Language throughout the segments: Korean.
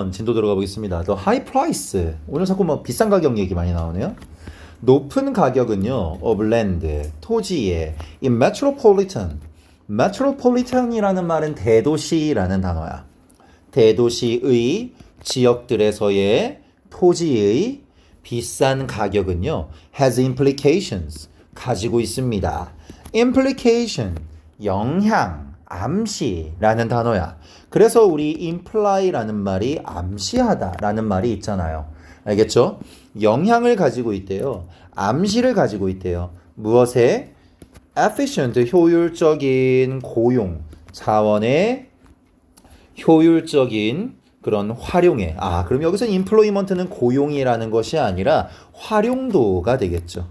한번 진도 들어가 보겠습니다. The high price. 오늘 자꾸 뭐 비싼 가격 얘기 많이 나오네요. 높은 가격은요, of land, 토지에, in metropolitan. metropolitan이라는 말은 대도시라는 단어야. 대도시의 지역들에서의 토지의 비싼 가격은요, has implications. 가지고 있습니다. implication, 영향, 암시라는 단어야. 그래서 우리 imply라는 말이 암시하다라는 말이 있잖아요. 알겠죠? 영향을 가지고 있대요. 암시를 가지고 있대요. 무엇에? efficient, 효율적인 고용, 자원의 효율적인 그런 활용에. 그럼 여기서 employment는 고용이라는 것이 아니라 활용도가 되겠죠.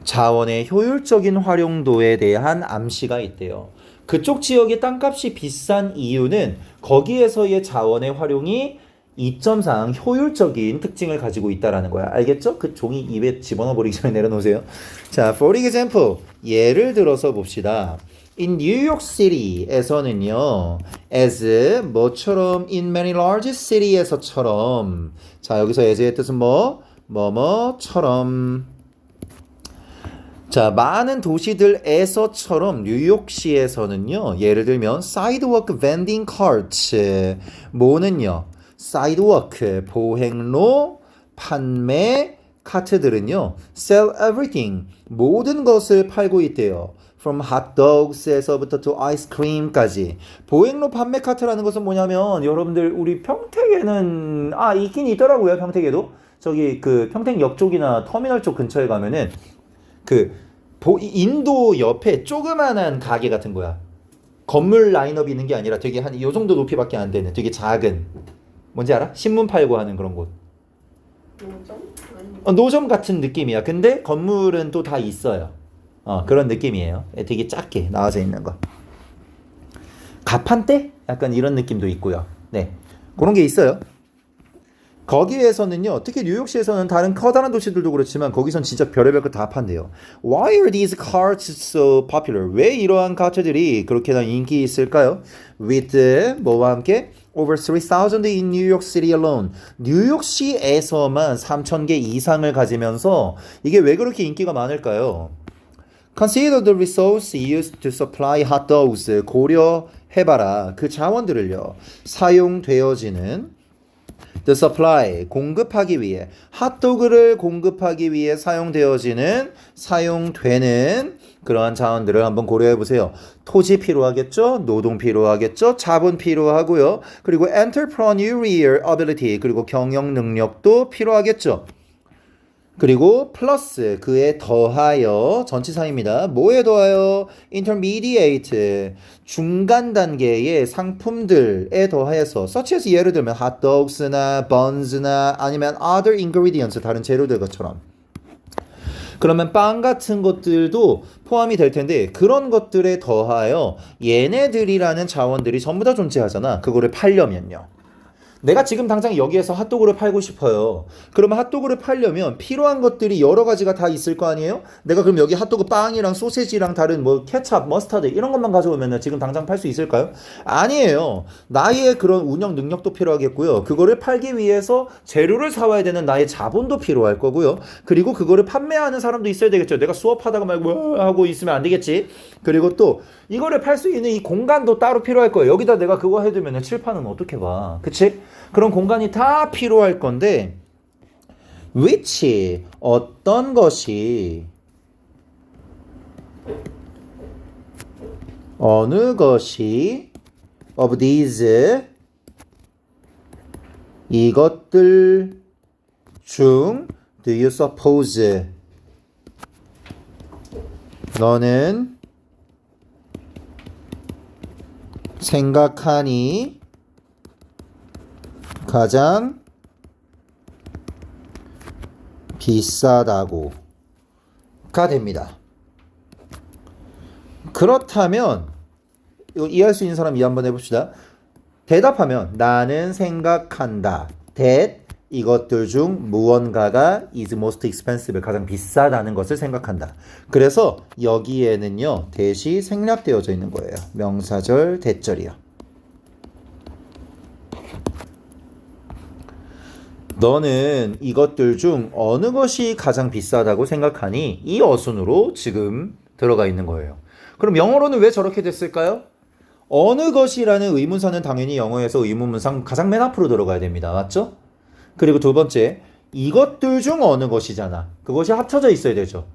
자원의 효율적인 활용도에 대한 암시가 있대요. 그쪽 지역의 땅값이 비싼 이유는 거기에서의 자원의 활용이 이점상 효율적인 특징을 가지고 있다라는 거야. 알겠죠? 그 종이 입에 집어넣어 버리기 전에 내려놓으세요. 자, for example, 예를 들어서 봅시다. In New York City에서는요, as 뭐처럼 in many large cities에서처럼. 자, 여기서 as의 뜻은 뭐뭐처럼. 자, 많은 도시들에서처럼 뉴욕시에서는요, 예를 들면 sidewalk vending carts, 뭐는요, sidewalk, 보행로 판매 카트들은요, sell everything, 모든 것을 팔고 있대요. From hot dogs에서부터 to ice cream까지. 보행로 판매 카트라는 것은 뭐냐면, 여러분들 우리 평택에는 있긴 있더라고요. 평택에도 저기 그 평택역 쪽이나 터미널 쪽 근처에 가면은 인도 옆에 조그만한 가게 같은 거야. 건물 라인업이 있는 게 아니라 되게 한 요 정도 높이밖에 안 되는 되게 작은, 뭔지 알아? 신문 팔고 하는 그런 곳. 노점? 노점 같은 느낌이야. 근데 건물은 또 다 있어요. 그런 느낌이에요. 되게 작게 나와져 있는 거. 가판대? 약간 이런 느낌도 있고요. 네, 그런 게 있어요. 거기에서는요, 특히 뉴욕시에서는 다른 커다란 도시들도 그렇지만 거기선 진짜 별의별 거 다 판대요. Why are these carts so popular? 왜 이러한 카트들이 그렇게나 인기 있을까요? With 뭐와 함께? Over 3,000 in New York City alone. 뉴욕시에서만 3,000개 이상을 가지면서 이게 왜 그렇게 인기가 많을까요? Consider the resource used to supply hot dogs. 고려해봐라. 그 자원들을요, 사용되어지는 the supply, 공급하기 위해, 핫도그를 공급하기 위해 사용되는 그러한 자원들을 한번 고려해 보세요. 토지 필요하겠죠? 노동 필요하겠죠? 자본 필요하고요. 그리고 entrepreneurial ability, 그리고 경영 능력도 필요하겠죠. 그리고 플러스 그에 더하여, 전치사입니다. 뭐에 더하여? intermediate, 중간 단계의 상품들에 더하여서, such as 예를 들면 핫도그나 buns나 아니면 other ingredients, 다른 재료들 것처럼. 그러면 빵 같은 것들도 포함이 될 텐데, 그런 것들에 더하여 얘네들이라는 자원들이 전부 다 존재하잖아. 그거를 팔려면요. 내가 지금 당장 여기에서 핫도그를 팔고 싶어요. 그러면 핫도그를 팔려면 필요한 것들이 여러 가지가 다 있을 거 아니에요? 내가 그럼 여기 핫도그 빵이랑 소세지랑 다른 뭐 케찹, 머스타드 이런 것만 가져오면 지금 당장 팔 수 있을까요? 아니에요. 나의 그런 운영 능력도 필요하겠고요. 그거를 팔기 위해서 재료를 사와야 되는 나의 자본도 필요할 거고요. 그리고 그거를 판매하는 사람도 있어야 되겠죠. 내가 수업하다가 말고 하고 있으면 안 되겠지. 그리고 또 이거를 팔 수 있는 이 공간도 따로 필요할 거예요. 여기다 내가 그거 해두면 칠판은 어떻게 봐. 그치? 그런 공간이 다 필요할 건데, which, 어떤 것이, 어느 것이, of these, 이것들 중, do you suppose, 너는 생각하니 가장 비싸다고가 됩니다. 그렇다면 이거 이해할 수 있는 사람 이해 한번 해봅시다. 대답하면 나는 생각한다. that 이것들 중 무언가가 is most expensive, 가장 비싸다는 것을 생각한다. 그래서 여기에는요, 대시 생략되어져 있는 거예요. 명사절, 대절이요. 너는 이것들 중 어느 것이 가장 비싸다고 생각하니? 이 어순으로 지금 들어가 있는 거예요. 그럼 영어로는 왜 저렇게 됐을까요? 어느 것이라는 의문사는 당연히 영어에서 의문문상 가장 맨 앞으로 들어가야 됩니다. 맞죠? 그리고 두 번째, 이것들 중 어느 것이잖아. 그것이 합쳐져 있어야 되죠.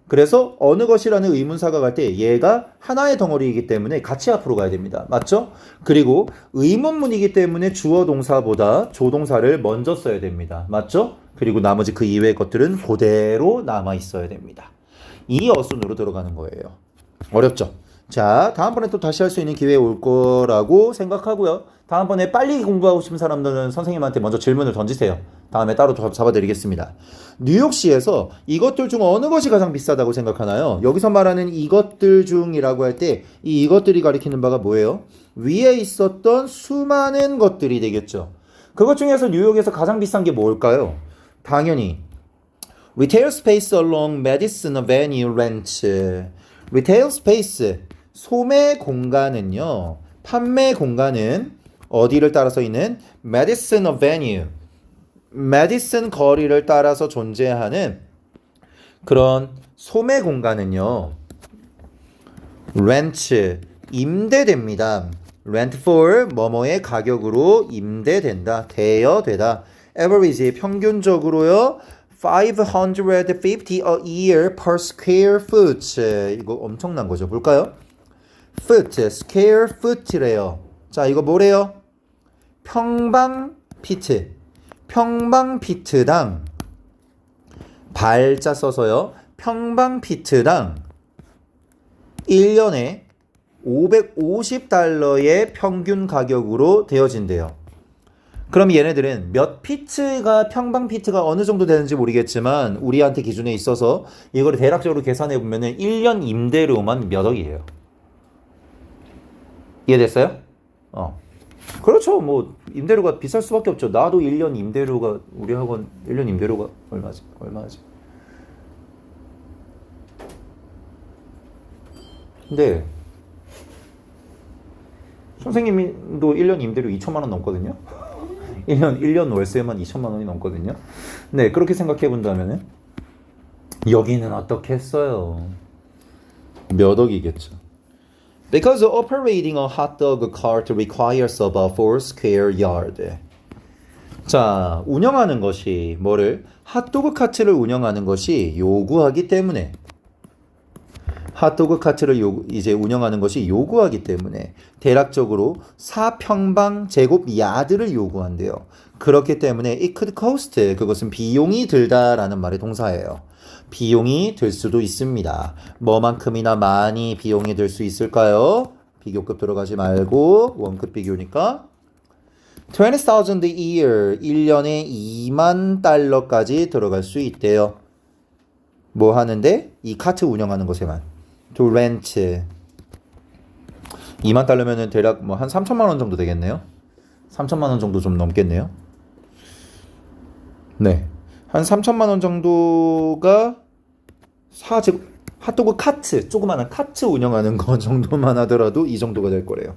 그래서 어느 것이라는 의문사가 갈 때 얘가 하나의 덩어리이기 때문에 같이 앞으로 가야 됩니다. 맞죠? 그리고 의문문이기 때문에 주어 동사보다 조동사를 먼저 써야 됩니다. 맞죠? 그리고 나머지 그 이외의 것들은 그대로 남아 있어야 됩니다. 이 어순으로 들어가는 거예요. 어렵죠? 자, 다음번에 또 다시 할 수 있는 기회 올 거라고 생각하고요. 다음번에 빨리 공부하고 싶은 사람들은 선생님한테 먼저 질문을 던지세요. 다음에 따로 잡아드리겠습니다. 뉴욕시에서 이것들 중 어느 것이 가장 비싸다고 생각하나요? 여기서 말하는 이것들 중이라고 할 때 이 이것들이 가리키는 바가 뭐예요? 위에 있었던 수많은 것들이 되겠죠. 그것 중에서 뉴욕에서 가장 비싼 게 뭘까요? 당연히 Retail space along Madison Avenue rent. Retail space, 소매 공간은요. 판매 공간은 어디를 따라서 있는? Madison Avenue, Madison 거리를 따라서 존재하는 그런 소매 공간은요. rent, 임대됩니다. rent for, 뭐뭐의 가격으로 임대된다. 되다. average, 평균적으로요. 550 a year per square foot. 이거 엄청난 거죠. 볼까요? foot, square foot래요. 자, 이거 뭐래요? 평방 피트. 평방 피트당 발자 써서요. 평방 피트당 1년에 550달러의 평균 가격으로 되어진대요. 그럼 얘네들은 몇 피트가 평방 피트가 어느 정도 되는지 모르겠지만 우리한테 기준에 있어서 이거를 대략적으로 계산해 보면은 1년 임대료만 몇 억이에요. 이해됐어요? 그렇죠. 뭐 임대료가 비쌀 수밖에 없죠. 나도 1년 임대료가 우리 학원 1년 임대료가 얼마지? 근데 선생님도 1년 임대료 2천만 원 넘거든요. 1년 월세만 2천만 원이 넘거든요. 네, 그렇게 생각해 본다면은 여기는 어떻게 했어요? 몇 억이겠죠. Because operating a hot dog cart requires about 4 square yard. 자, 운영하는 것이 뭐를? 핫도그 카트를 운영하는 것이 요구하기 때문에 핫도그 카트를 이제 운영하는 것이 요구하기 때문에 대략적으로 4평방 제곱 야드를 요구한대요. 그렇기 때문에 it could cost, 그것은 비용이 들다라는 말의 동사예요. 비용이 들 수도 있습니다. 뭐만큼이나 많이 비용이 들 수 있을까요? 비교급 들어가지 말고 원급 비교니까 20,000 a year, 1년에 2만 달러까지 들어갈 수 있대요. 뭐 하는데? 이 카트 운영하는 것에만. to rent. 2만 달러면은 대략 뭐 한 3천만 원 정도 되겠네요. 3천만 원 정도 좀 넘겠네요. 네. 한 3천만 원 정도가 핫도그 카트, 조그마한 카트 운영하는 거 정도만 하더라도 이 정도가 될 거래요.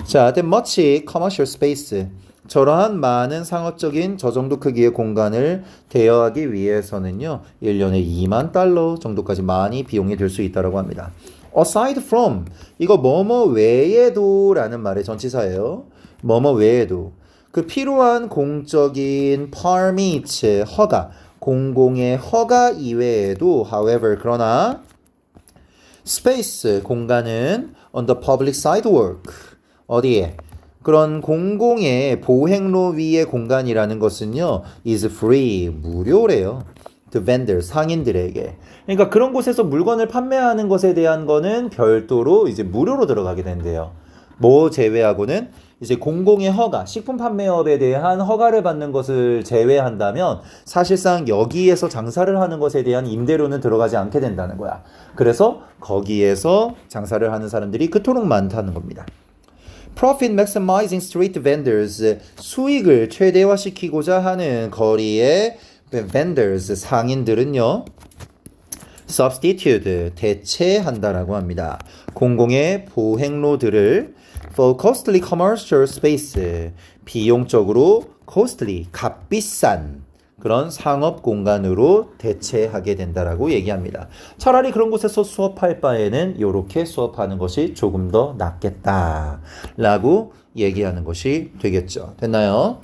자, then much commercial space. 저러한 많은 상업적인 저 정도 크기의 공간을 대여하기 위해서는요, 1년에 2만 달러 정도까지 많이 비용이 들 수 있다고 합니다. aside from, 이거 뭐뭐 외에도 라는 말의 전치사예요. 뭐뭐 외에도. 그 필요한 공적인 permit, 허가, 공공의 허가 이외에도, however, 그러나 space, 공간은 on the public sidewalk, 어디에? 그런 공공의 보행로 위의 공간이라는 것은요, is free, 무료래요. to vendors, 상인들에게. 그러니까 그런 곳에서 물건을 판매하는 것에 대한 거는 별도로 이제 무료로 들어가게 된대요. 뭐 제외하고는 이제 공공의 허가, 식품 판매업에 대한 허가를 받는 것을 제외한다면 사실상 여기에서 장사를 하는 것에 대한 임대료는 들어가지 않게 된다는 거야. 그래서 거기에서 장사를 하는 사람들이 그토록 많다는 겁니다. Profit maximizing street vendors, 수익을 최대화시키고자 하는 거리의 vendors, 상인들은요. substitute, 대체한다라고 합니다. 공공의 보행로들을 for costly commercial space, 비용적으로 costly, 값비싼 그런 상업 공간으로 대체하게 된다라고 얘기합니다. 차라리 그런 곳에서 수업할 바에는 이렇게 수업하는 것이 조금 더 낫겠다라고 얘기하는 것이 되겠죠. 됐나요?